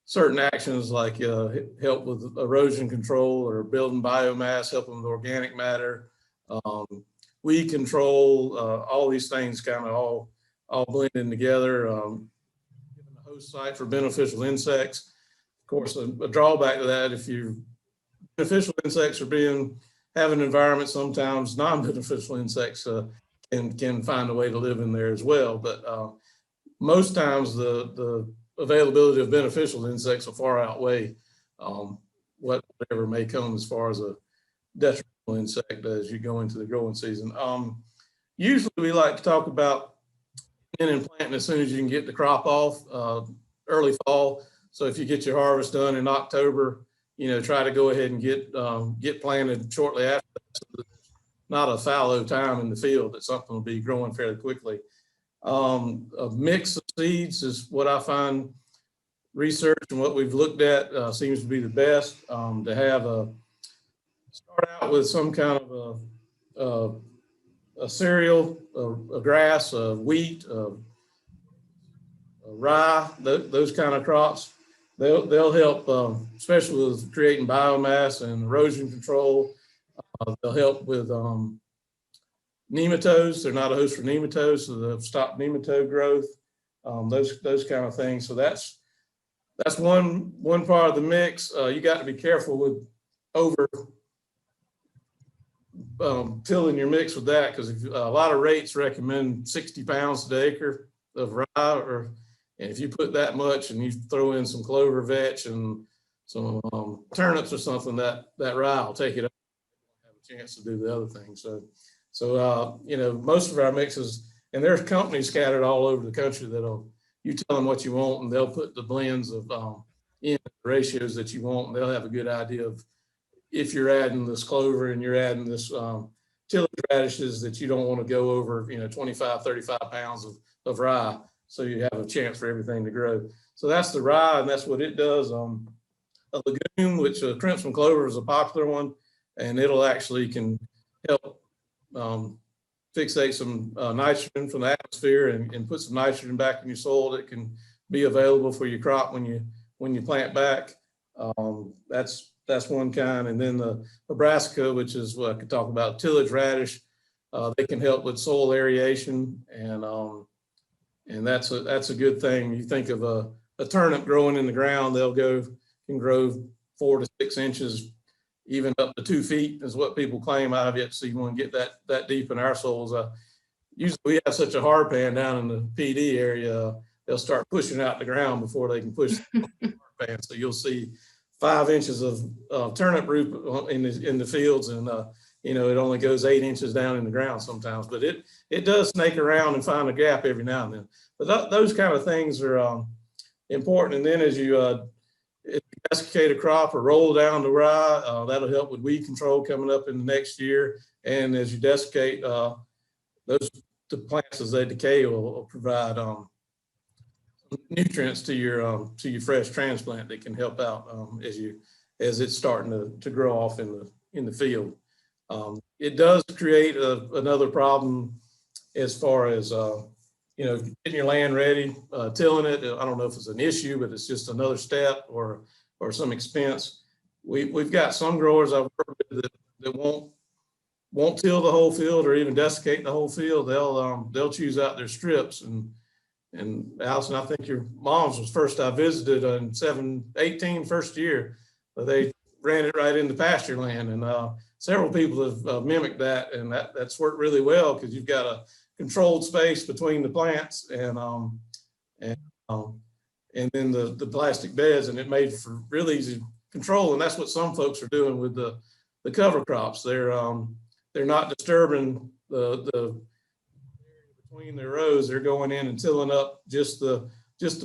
certain actions like help with erosion control or building biomass, helping with organic matter, weed control, all these things kind of all blending together, giving a host site for beneficial insects. Of course, a drawback to that, if your beneficial insects are having an environment, sometimes non-beneficial insects can find a way to live in there as well. But most times the availability of beneficial insects will far outweigh whatever may come as far as a detrimental insect as you go into the growing season. Usually we like to talk about in and planting as soon as you can get the crop off, early fall. So if you get your harvest done in October, try to go ahead and get planted shortly after that. So there's not a fallow time in the field, that something will be growing fairly quickly. A mix of seeds is what I find research and what we've looked at seems to be the best. To have start out with some kind of a cereal, a grass, a wheat, a rye, those kind of crops. They'll help, especially with creating biomass and erosion control. They'll help with nematodes. They're not a host for nematodes, so they'll stop nematode growth. Those kind of things. So that's one part of the mix. You got to be careful with over tilling your mix with that, because a lot of rates recommend 60 pounds to the acre of rye, and if you put that much and you throw in some clover vetch and some turnips or something, that rye will take it up and have a chance to do the other thing. So most of our mixes, and there's companies scattered all over the country you tell them what you want and they'll put the blends of in the ratios that you want, and they'll have a good idea of if you're adding this clover and you're adding this tillage radishes, that you don't want to go over 25, 35 pounds of rye, so you have a chance for everything to grow. So that's the rye, and that's what it does. A legume, which crimson clover is a popular one, and it'll actually can help fixate some nitrogen from the atmosphere and put some nitrogen back in your soil that can be available for your crop when you plant back. That's one kind. And then the brassica, which is what I could talk about, tillage radish, they can help with soil aeration, and that's a good thing. You think of a turnip growing in the ground, can grow 4 to 6 inches, even up to 2 feet is what people claim. I have yet to see one get that deep in our soils. Usually we have such a hard pan down in the PD area, they'll start pushing out the ground before they can push the hard pan. So you'll see 5 inches of turnip root in the fields, and you know, it only goes 8 inches down in the ground sometimes, but it does snake around and find a gap every now and then. But those kind of things are important. And then as you desiccate a crop or roll down the rye, that'll help with weed control coming up in the next year. And as you desiccate, the plants as they decay will provide nutrients to your fresh transplant that can help out as it's starting to grow off in the field. It does create another problem as far as you know, getting your land ready, tilling it. I don't know if it's an issue, but it's just another step or some expense. We've got some growers I've worked with that won't till the whole field or even desiccate the whole field. They'll choose out their strips. And Allison, I think your mom's was first I visited in 18, first year. They ran it right into pasture land, and several people have mimicked that, and that's worked really well because you've got a controlled space between the plants and then the plastic beds, and it made for real easy control. And that's what some folks are doing with the cover crops. They're not disturbing the between their rows. They're going in and tilling up just the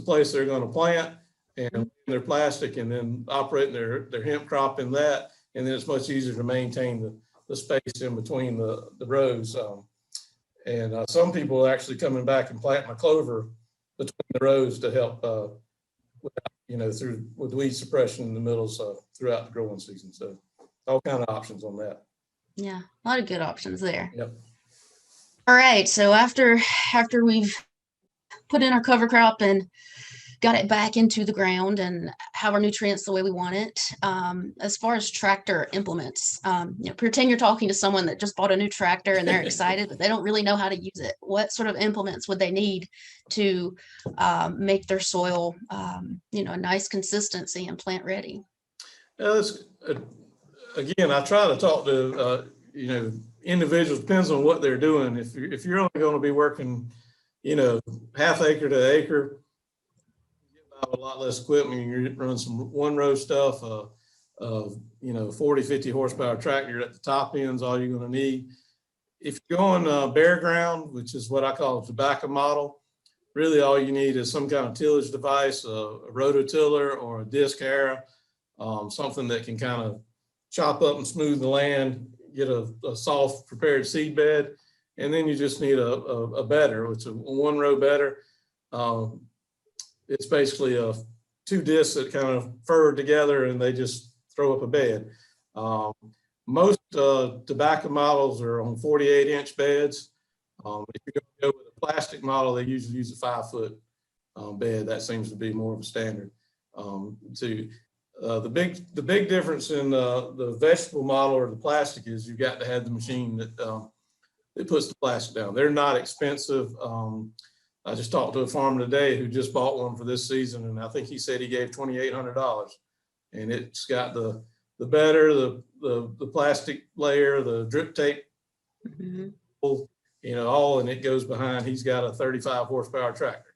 place they're going to plant and their plastic, and then operating their hemp crop in that. And then it's much easier to maintain the space in between the rows. And some people are actually coming back and planting a clover between the rows to help, with weed suppression in the middles throughout the growing season. So all kind of options on that. Yeah, a lot of good options there. Yep. All right, so after we've put in our cover crop and got it back into the ground and have our nutrients the way we want it, as far as tractor implements, pretend you're talking to someone that just bought a new tractor and they're excited, but they don't really know how to use it. What sort of implements would they need to make their soil, a nice consistency and plant ready? Again, I try to talk to, individuals, depends on what they're doing. If you're only going to be working, half acre to acre, a lot less equipment. You run some one row stuff, 40, 50 horsepower tractor at the top ends, all you're going to need. If you're going bare ground, which is what I call a tobacco model, really all you need is some kind of tillage device, a rototiller or a disc harrow, something that can kind of chop up and smooth the land, get a soft prepared seed bed, and then you just need a bedder. It's a one row bedder. It's basically two discs that kind of furrowed together and they just throw up a bed. Most tobacco models are on 48-inch beds. If you're going to go with a plastic model, they usually use a 5-foot bed. That seems to be more of a standard. The big difference in the vegetable model or the plastic is you've got to have the machine that puts the plastic down. They're not expensive. I just talked to a farmer today who just bought one for this season, and I think he said he gave $2,800, and it's got the bedder, the plastic layer, the drip tape, all, and it goes behind. He's got a 35 horsepower tractor.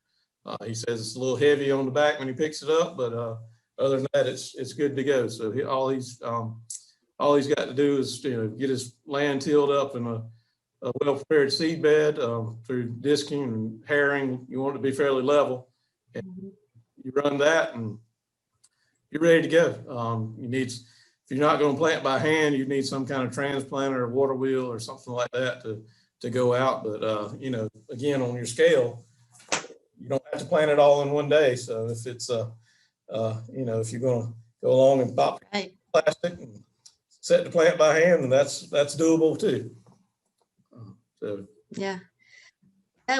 He says it's a little heavy on the back when he picks it up, but other than that, it's good to go. So all he's got to do is get his land tilled up in a well-prepared seed bed through disking and harrowing. You want it to be fairly level. And you run that and you're ready to go. If you're not going to plant by hand, you need some kind of transplanter or water wheel or something like that to go out. But, again, on your scale, you don't have to plant it all in one day. So if it's, if you're going to go along and pop plastic and set the plant by hand, then that's doable too. Yeah,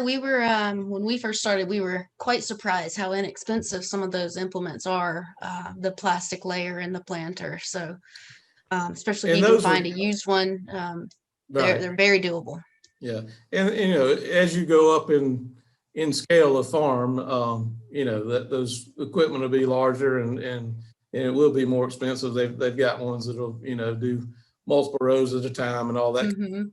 we were when we first started, we were quite surprised how inexpensive some of those implements are, the plastic layer and the planter. So especially if you can find a used one, they're very doable. Yeah, and as you go up in scale of farm, that those equipment will be larger and it will be more expensive. They've got ones that'll do multiple rows at a time and all that.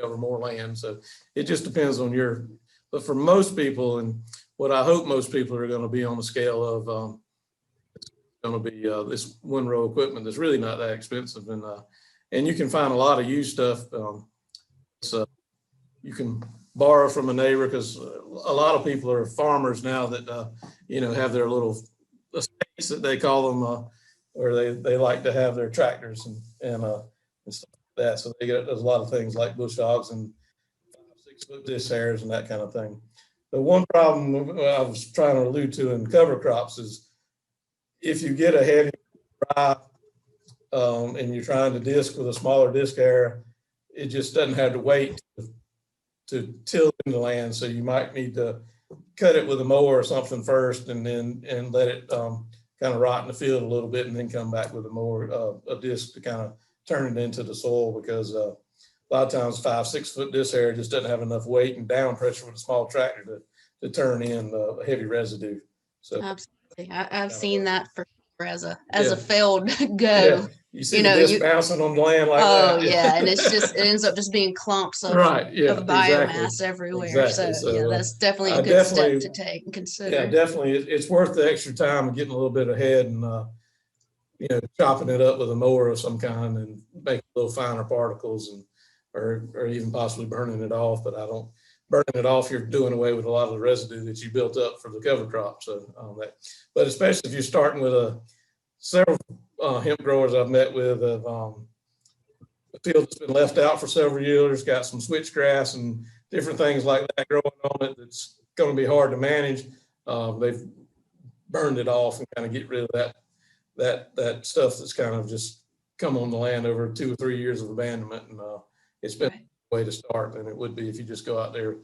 Cover more land. So it just depends on but for most people, and what I hope most people are going to be on the scale of, it's going to be this one row equipment that's really not that expensive. And and you can find a lot of used stuff. So you can borrow from a neighbor, because a lot of people are farmers now that, have their little estates that they call them, or they like to have their tractors and stuff like that. So there's a lot of things like bush dogs and 5-6 foot disc hairs and that kind of thing. The one problem I was trying to allude to in cover crops is if you get a heavy dry and you're trying to disc with a smaller disc hair, it just doesn't have the weight to till in the land. So you might need to cut it with a mower or something first, and let it kind of rot in the field a little bit, and then come back with a mower, a disc to kind of turn it into the soil, because a lot of times 5-6 foot disc hair just doesn't have enough weight and down pressure with a small tractor to turn in heavy residue. So absolutely, I've seen that for sure as a Yeah. failed go. Yeah. You see the disc bouncing on the land like that. Oh yeah, and it ends up just being clumps of, Right. Yeah. of biomass everywhere. Exactly. So yeah, that's definitely I a good step to take and consider. Yeah, definitely. It's worth the extra time of getting a little bit ahead and chopping it up with a mower of some kind and making little finer particles, and or even possibly burning it off. But I don't burning it off, you're doing away with a lot of the residue that you built up for the cover crop. So but especially if you're starting with several hemp growers I've met with of a field that's been left out for several years, got some switchgrass and different things like that growing on it that's going to be hard to manage. They've burned it off and kind of get rid of that stuff that's kind of just come on the land over 2 or 3 years of abandonment. And it's been a way to start than it would be if you just go out there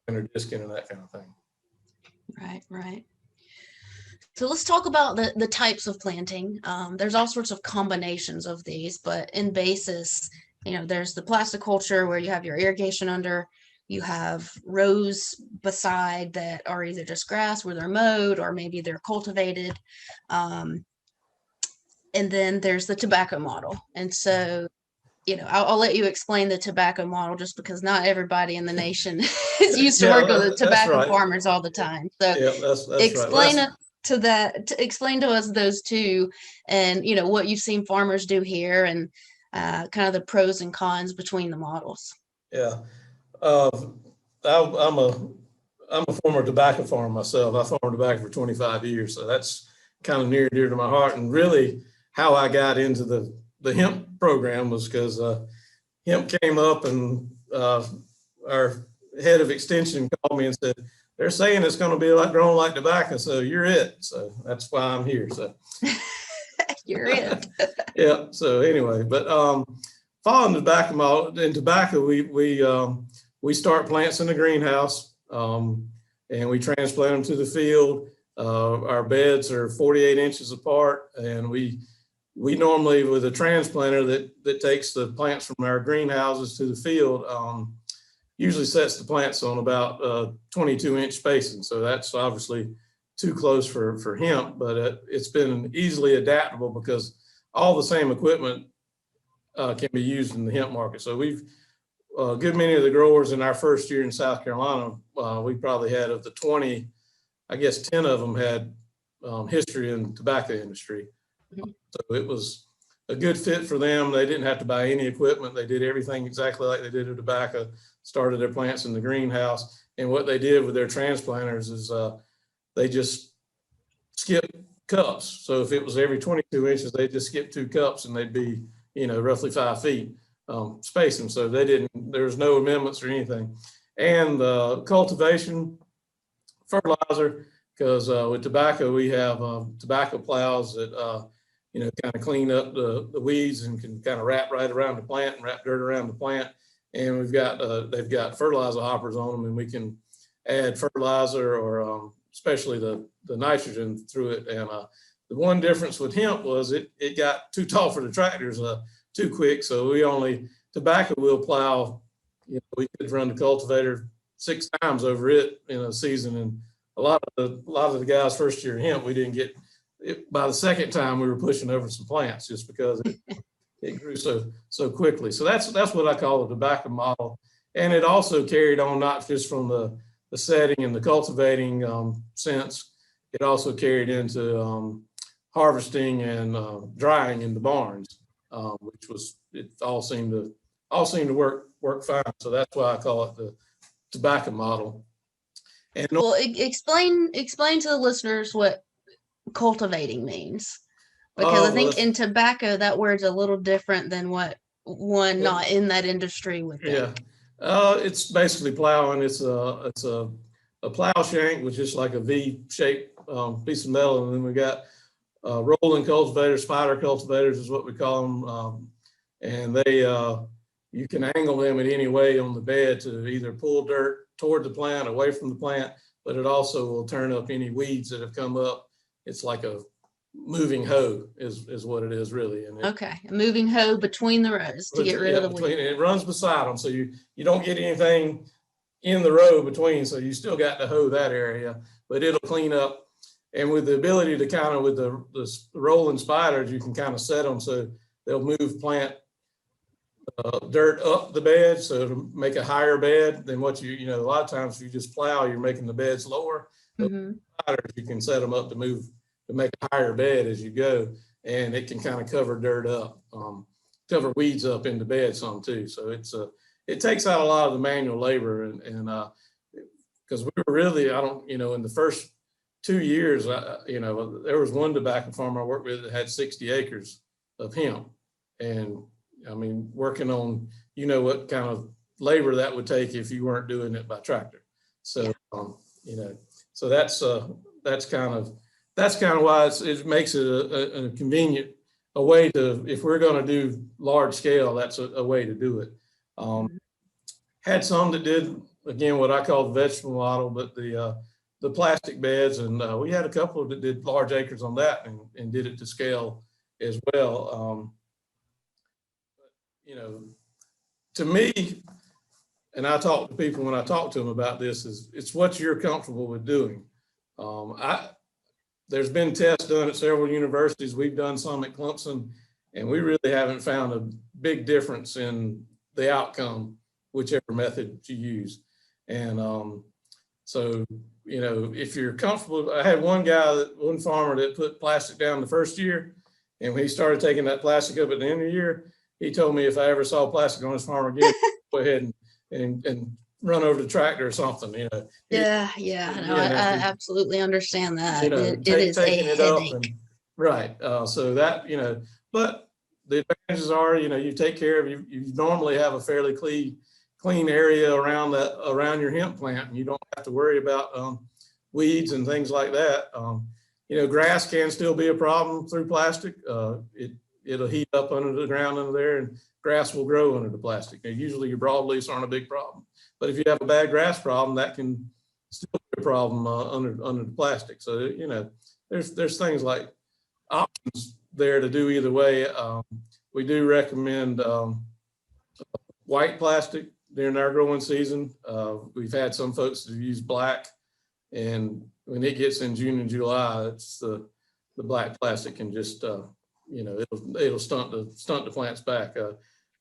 or disking and that kind of thing. Right. So let's talk about the types of planting. There's all sorts of combinations of these, but in basis, there's the plasticulture where you have your irrigation under, you have rows beside that are either just grass where they're mowed or maybe they're cultivated. And then there's the tobacco model. And so, I'll let you explain the tobacco model, just because not everybody in the nation is used to working with tobacco farmers all the time. So that's explain it to that, to explain to us those two, and what you've seen farmers do here, and kind of the pros and cons between the models. Yeah. I'm a former tobacco farmer myself. I farmed tobacco for 25 years. So that's kind of near and dear to my heart. And really how I got into the hemp program was because hemp came up, and our head of extension called me and said, they're saying it's going to be like growing like tobacco. So you're it. So that's why I'm here. So you're it. Yeah. So anyway, but following the tobacco model, in tobacco, we start plants in the greenhouse, and we transplant them to the field. Our beds are 48 inches apart, and we normally, with a transplanter that takes the plants from our greenhouses to the field, usually sets the plants on about 22-inch spacing. So that's obviously too close for hemp, but it's been easily adaptable because all the same equipment can be used in the hemp market. So we've a good many of the growers in our first year in South Carolina, we probably had, of the 20, I guess 10 of them had history in the tobacco industry. Mm-hmm. So it was a good fit for them. They didn't have to buy any equipment. They did everything exactly like they did with tobacco, started their plants in the greenhouse. And what they did with their transplanters is they just skipped cups. So if it was every 22 inches, they just skip 2 cups and they'd be, roughly 5 feet spacing. So there was no amendments or anything. And cultivation, fertilizer, because with tobacco, we have tobacco plows that, kind of clean up the weeds and can kind of wrap right around the plant and wrap dirt around the plant. And they've got fertilizer hoppers on them, and we can add fertilizer or especially the nitrogen through it. And the one difference with hemp was it got too tall for the tractors too quick. So tobacco will plow, we could run the cultivator 6 times over it in a season. And a lot of the guys first year hemp, we didn't get it. By the second time we were pushing over some plants just because it grew so quickly. So that's what I call the tobacco model. And it also carried on not just from the setting and the cultivating sense, it also carried into harvesting and drying in the barns. it all seemed to work fine. So that's why I call it the tobacco model. And Well, explain to the listeners what cultivating means, because I think in tobacco that word's a little different than what one not in that industry would think. It's basically plowing. It's a plow shank with just like a V-shaped piece of metal, and then we got rolling cultivators, spider cultivators is what we call them, and they you can angle them in any way on the bed to either pull dirt toward the plant, away from the plant, but it also will turn up any weeds that have come up. It's like a moving hoe is what it is really. And a moving hoe between the rows to get rid of the weeds. It runs beside them, so you don't get anything in the row between, so you still got to hoe that area, but it'll clean up. And with the ability to kind of, with the rolling spiders, you can kind of set them so they'll move plant dirt up the bed, so to make a higher bed than what a lot of times if you just plow, you're making the beds lower. Spiders, you can set them up to make a higher bed as you go, and it can kind of cover dirt up, cover weeds up in the bed some too. So it takes out a lot of the manual labor, and because we were really, in the first 2 years, there was one tobacco farm I worked with that had 60 acres of hemp, and I mean, working on, what kind of labor that would take if you weren't doing it by tractor. So, so that's kind of why it makes it a convenient, a way to, if we're going to do large scale, that's a way to do it. Had some that did, again, what I call the vegetable model, but the plastic beds, and we had a couple that did large acres on that and did it to scale as well. To me, and I talk to people when I talk to them about this, it's what you're comfortable with doing. There's been tests done at several universities. We've done some at Clemson, and we really haven't found a big difference in the outcome, whichever method you use. And so, if you're comfortable, I had one farmer that put plastic down the first year, and when he started taking that plastic up at the end of the year, he told me if I ever saw plastic on his farm again, go ahead and run over the tractor or something, Yeah. No, I absolutely understand that. It is taking a it headache. up, right. So that, but the advantages are, you take care of, you normally have a fairly clean area around your hemp plant, and you don't have to worry about weeds and things like that. Grass can still be a problem through plastic. It'll heat up under the ground under there, and grass will grow under the plastic. And usually your broadleafs aren't a big problem, but if you have a bad grass problem, that can still be a problem under the plastic. So there's things like options there to do either way. We do recommend white plastic during our growing season. We've had some folks that use black, and when it gets in June and July, it's the black plastic can just it'll stunt the plants back.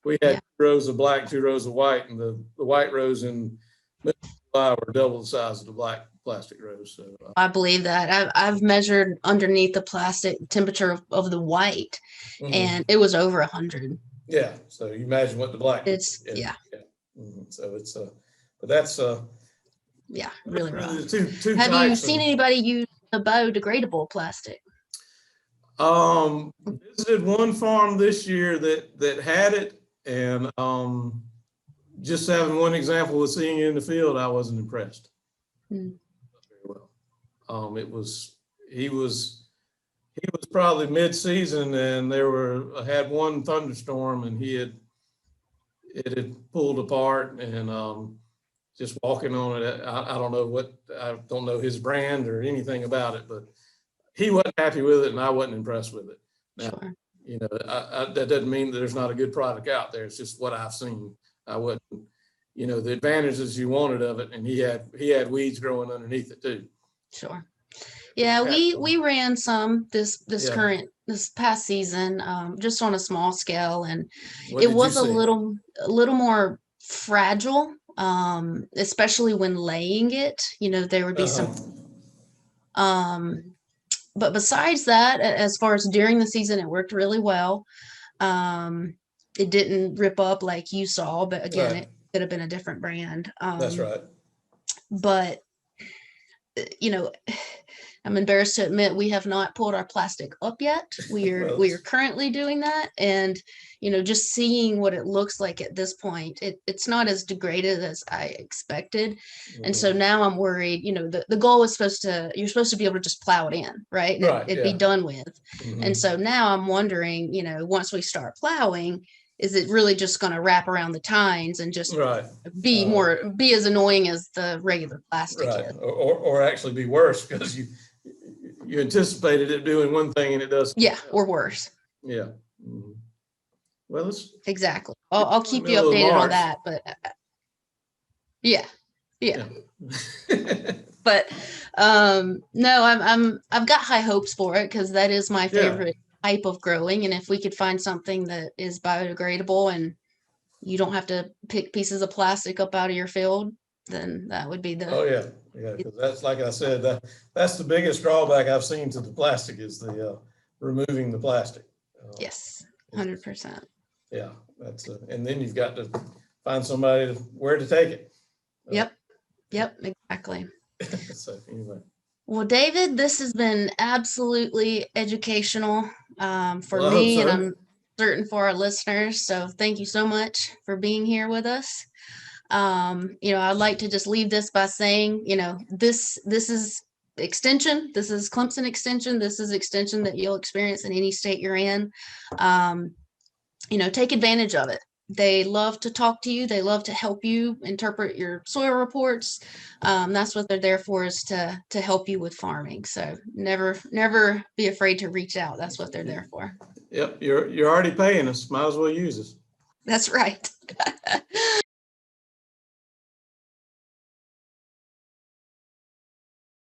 We had 2 rows of black, 2 rows of white, and the white rows in July were double the size of the black plastic rows. So I believe that. I've measured underneath the plastic temperature of the white, and it was over 100. Yeah. So you imagine what the black. It's So it's but that's really rough. Two Have you seen anybody use the biodegradable plastic? Visited one farm this year that had it, and just having one example of seeing it in the field, I wasn't impressed. Very well. He was probably mid-season, and had one thunderstorm, and it had pulled apart, and just walking on it, I don't know his brand or anything about it, but he wasn't happy with it, and I wasn't impressed with it. Now, Sure. That doesn't mean that there's not a good product out there. It's just what I've seen. I wasn't, the advantages you wanted of it, and he had weeds growing underneath it too. Sure. Yeah, we ran some this past season, just on a small scale, and it was a little more fragile, especially when laying it. There would be some. But besides that, as far as during the season, it worked really well. It didn't rip up like you saw, but again, Right. it could have been a different brand. That's right. But you know, I'm embarrassed to admit we have not pulled our plastic up yet. Well, We are currently doing that, and just seeing what it looks like at this point, it's not as degraded as I expected, and so now I'm worried. The goal is you're supposed to be able to just plow it in, right, and right. it'd Yeah. be done with. And Mhm. so now I'm wondering, once we start plowing, is it really just going to wrap around the tines and just Right. be as annoying as the regular plastic Right. is? Or actually be worse because you anticipated it doing one thing and it does. Yeah, or worse. Yeah. Mhm. Well, Exactly. I'll in the keep you middle of updated on March. that, but yeah. Yeah. But no, I've got high hopes for it because that is my Yeah. favorite type of growing. And if we could find something that is biodegradable and you don't have to pick pieces of plastic up out of your field, then that would be Oh, yeah. Yeah. Because that's, like I said, that's the biggest drawback I've seen to the plastic is the removing the plastic. Yes, 100%. Yeah. And then you've got to find somebody where to take it. Yep, exactly. So anyway. Well, David, this has been absolutely educational for Well, I hope me, and so. I'm certain for our listeners. So thank you so much for being here with us. I'd like to just leave this by saying, this is extension. This is Clemson extension. This is extension that you'll experience in any state you're in. Take advantage of it. They love to talk to you. They love to help you interpret your soil reports. That's what they're there for, is to help you with farming. So never be afraid to reach out. That's what they're there for. Yep. You're already paying us. Might as well use us. That's right.